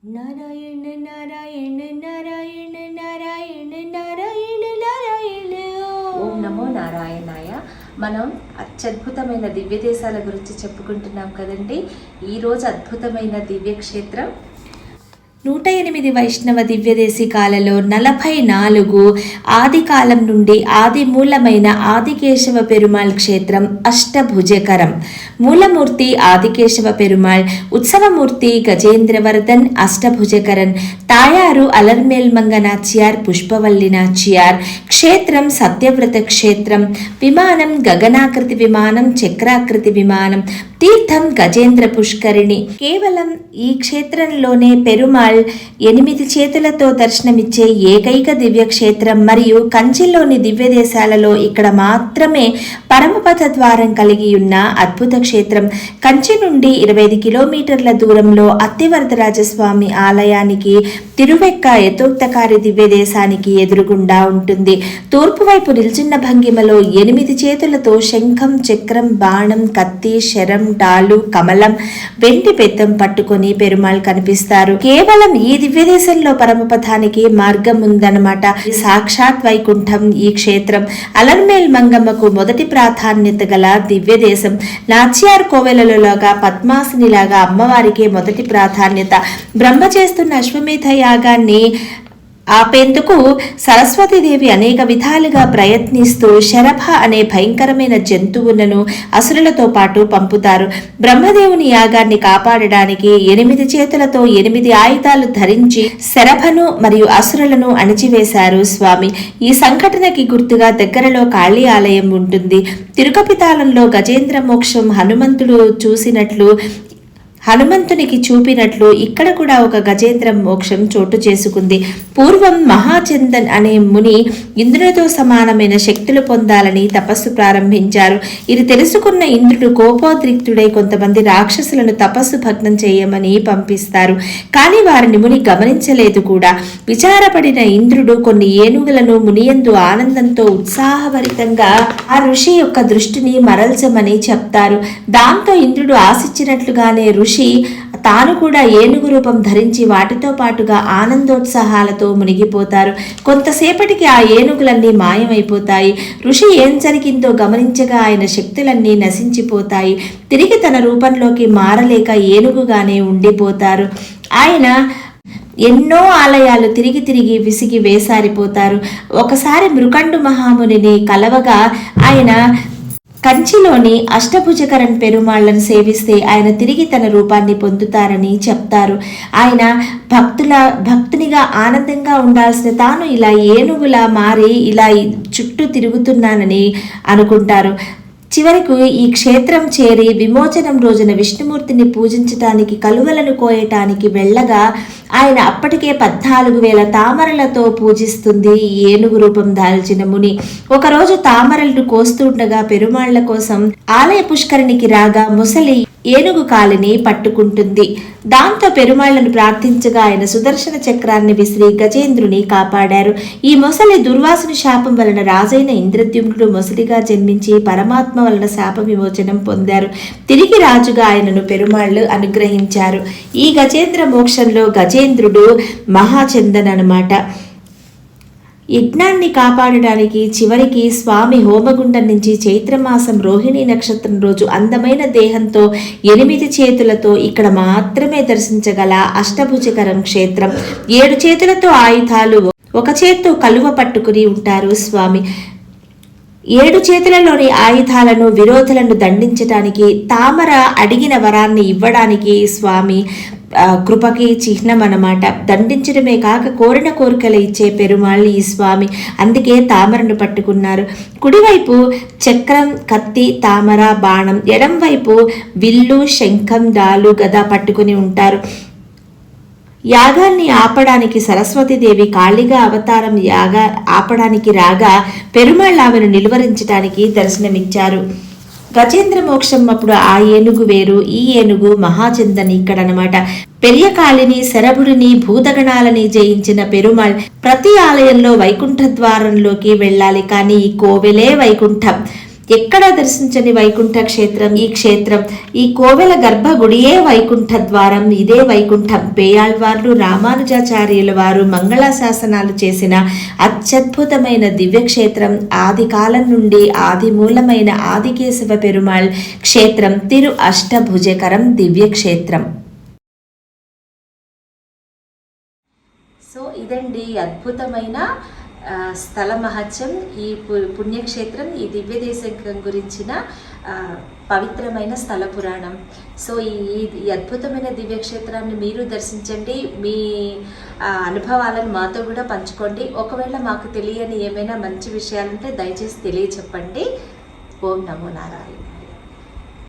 నారాయణ నారాయణ నారాయణ నారాయణ నారాయణ నారాయణ. ఓం నమో నారాయణాయ. మనం అత్యద్భుతమైన దివ్య దేశాల గురించి చెప్పుకుంటున్నాం కదండి. ఈరోజు అద్భుతమైన దివ్యక్షేత్రం 108 వైష్ణవ దివ్యదేశికాలలో 44 ఆది కాలం నుండి ఆది మూలమైన ఆదికేశవ పెరుమాళ్ క్షేత్రం అష్టభుజకరం. మూలమూర్తి ఆదికేశవ పెరుమాళ్, ఉత్సవమూర్తి గజేంద్రవర్ధన్ అష్టభుజకరన్, తాయారు అలర్మేల్మంగ నాச்சியார் పుష్పవల్లి నాச்சியார். క్షేత్రం సత్యవ్రత క్షేత్రం. విమానం గగనాకృతి విమానం, చక్రాకృతి విమానం. తీర్థం గజేంద్ర పుష్కరిణి. కేవలం ఈ క్షేత్రంలోనే పెరుమాళ్ 8 చేతులతో దర్శనమిచ్చే ఏకైక దివ్యక్షేత్రం మరియు కంచిలోని దివ్య దేశాలలో ఇక్కడ మాత్రమే పరమపద ద్వారం కలిగి ఉన్న అద్భుత క్షేత్రం. కంచి నుండి 25 కిలోమీటర్ల దూరంలో అత్తివరదరాజస్వామి ఆలయానికి తిరువెక్క యథోక్తకారి దివ్య దేశానికి ఎదురుగుండా ఉంటుంది. తూర్పు వైపు నిల్చున్న భంగిమలో 8 చేతులతో శంఖం, చక్రం, బాణం, కత్తి, శరం, డాలు, కమలం, వెండి బెత్తం పట్టుకొని పెరుమాళ్ కనిపిస్తారు. కేవలం ఈ దివ్య దేశంలో పరమపదానికి మార్గం ఉందన్నమాట. సాక్షాత్ వైకుంఠం ఈ క్షేత్రం. అలర్మేల్ మంగమ్మకు మొదటి ప్రాధాన్యత గల దివ్య దేశం. నాச்சியார் కోవెలలోగా పద్మాసినిలాగా అమ్మవారికే మొదటి ప్రాధాన్యత. బ్రహ్మ చేస్తున్న అశ్వమేధ యాగాన్ని ఆపేందుకు సరస్వతీదేవి అనేక విధాలుగా ప్రయత్నిస్తూ శరభ అనే భయంకరమైన జంతువులను అసురులతో పాటు పంపుతారు. బ్రహ్మదేవుని యాగాన్ని కాపాడడానికి 8 చేతులతో 8 ఆయుధాలు ధరించి శరభను మరియు అసురులను అణిచివేశారు స్వామి. ఈ సంఘటనకి గుర్తుగా దగ్గరలో కాళీ ఆలయం ఉంటుంది. తిరుకపితాళంలో గజేంద్ర మోక్షం హనుమంతునికి చూపినట్లు ఇక్కడ కూడా ఒక గజేంద్ర మోక్షం చోటు చేసుకుంది. పూర్వం మహాచందన్ అనే ముని ఇంద్రునితో సమానమైన శక్తులు పొందాలని తపస్సు ప్రారంభించారు. ఇది తెలుసుకున్న ఇంద్రుడు కోపోద్రిక్తుడై కొంతమంది రాక్షసులను తపస్సు భగ్నం చేయమని పంపిస్తారు. కానీ వారిని ముని గమనించలేదు కూడా. విచారపడిన ఇంద్రుడు కొన్ని ఏనుగులను మునియందు ఆనందంతో ఉత్సాహభరితంగా ఆ ఋషి యొక్క దృష్టిని మరల్చమని చెప్తారు. దాంతో ఇంద్రుడు ఆశించినట్లుగానే ఋషి తాను కూడా ఏనుగు రూపం ధరించి వాటితో పాటుగా ఆనందోత్సాహాలతో మునిగిపోతారు. కొంతసేపటికి ఆ ఏనుగులన్నీ మాయమైపోతాయి. ఋషి ఏం జరిగిందో గమనించగా ఆయన శక్తులన్నీ నశించిపోతాయి. తిరిగి తన రూపంలోకి మారలేక ఏనుగుగానే ఉండిపోతారు. ఆయన ఎన్నో ఆలయాలు తిరిగి విసిగి వేసారిపోతారు. ఒకసారి మృకండు మహామునిని కలవగా ఆయన కంచిలోని అష్టభుజకరన్ పెరుమాళ్లను సేవిస్తే ఆయన తిరిగి తన రూపాన్ని పొందుతారని చెప్తారు. ఆయన భక్తునిగా ఆనందంగా ఉండాల్సిన తాను ఇలా ఏనుగులా మారి ఇలా చుట్టూ తిరుగుతున్నానని అనుకుంటారు. చివరకు ఈ క్షేత్రం చేరి విమోచనం రోజున విష్ణుమూర్తిని పూజించటానికి కలువలను కోయటానికి వెళ్ళగా ఆయన అప్పటికే 14,000 తామరలతో పూజిస్తుంది ఈ ఏనుగు రూపం దాల్చిన ముని. ఒకరోజు తామరలను కోస్తుండగా పెరుమాళ్ల కోసం ఆలయ పుష్కరిణికి రాగా ముసలి ఏనుగు కాలిని పట్టుకుంటుంది. దాంతో పెరుమాళ్లను ప్రార్థించగా ఆయన సుదర్శన చక్రాన్ని విసిరి గజేంద్రుని కాపాడారు. ఈ మొసలి దుర్వాసుని శాపం వలన రాజైన ఇంద్రద్యుమ్నుడు మొసలిగా జన్మించి పరమాత్మ వలన శాప విమోచనం పొందారు. తిరిగి రాజుగా ఆయనను పెరుమాళ్లు అనుగ్రహించారు. ఈ గజేంద్ర మోక్షంలో గజేంద్రుడు మహాచందన్ అన్నమాట. యజ్ఞాన్ని కాపాడడానికి చివరికి స్వామి హోమగుండం నుంచి చైత్రమాసం రోహిణి నక్షత్రం రోజు అందమైన దేహంతో 8 చేతులతో ఇక్కడ మాత్రమే దర్శించగల అష్టభుజకరం క్షేత్రం. 7 చేతులతో ఆయుధాలు, ఒక చేత్తో కలువ పట్టుకుని ఉంటారు స్వామి. 7 చేతులలోని ఆయుధాలను విరోధులను దండించడానికి, తామర అడిగిన వరాన్ని ఇవ్వడానికి స్వామి కృపకి చిహ్నం అన్నమాట. దండించడమే కాక కోరిన కోరికలు ఇచ్చే పెరుమాళ్ ఈ స్వామి. అందుకే తామరను పట్టుకున్నారు. కుడివైపు చక్రం, కత్తి, తామర, బాణం, ఎడం వైపు విల్లు, శంఖం, డాలు, గద పట్టుకుని ఉంటారు. యాగాన్ని ఆపడానికి సరస్వతీదేవి కాళిగా అవతారం ఆపడానికి రాగా పెరుమాళ్ ఆమెను నిలువరించడానికి దర్శనమిచ్చారు. గజేంద్ర మోక్షం అప్పుడు ఆ ఏనుగు వేరు, ఈ ఏనుగు మహాచందన్ ఇక్కడనమాట. పెరియకాళిని, శరభుడిని, భూతగణాలని జయించిన పెరుమాళ్ ప్రతి ఆలయంలో వైకుంఠ ద్వారంలోకి వెళ్ళాలి. కానీ ఈ కోవెలే వైకుంఠం. ఎక్కడా దర్శించని వైకుంఠ క్షేత్రం ఈ క్షేత్రం. ఈ కోవెల గర్భగుడియే వైకుంఠ ద్వారం. ఇదే వైకుంఠం. పేయాళ్వార్లు రామానుజాచార్యుల వారు మంగళాశాసనాలు చేసిన అత్యద్భుతమైన దివ్యక్షేత్రం. ఆది కాలం నుండి ఆది మూలమైన ఆదికేశవ పెరుమాళ్ క్షేత్రం తిరు అష్టభుజకరం దివ్యక్షేత్రం. సో ఇదండి అద్భుతమైన స్థల మహత్యం, ఈ పుణ్యక్షేత్రం, ఈ దివ్యదేశం గురించిన పవిత్రమైన స్థల పురాణం. సో ఈ అద్భుతమైన దివ్యక్షేత్రాన్ని మీరు దర్శించండి. మీ అనుభవాలను మాతో కూడా పంచుకోండి. ఒకవేళ మాకు తెలియని ఏమైనా మంచి విషయాలుంటే దయచేసి తెలియచెప్పండి. ఓం నమో నారాయణ.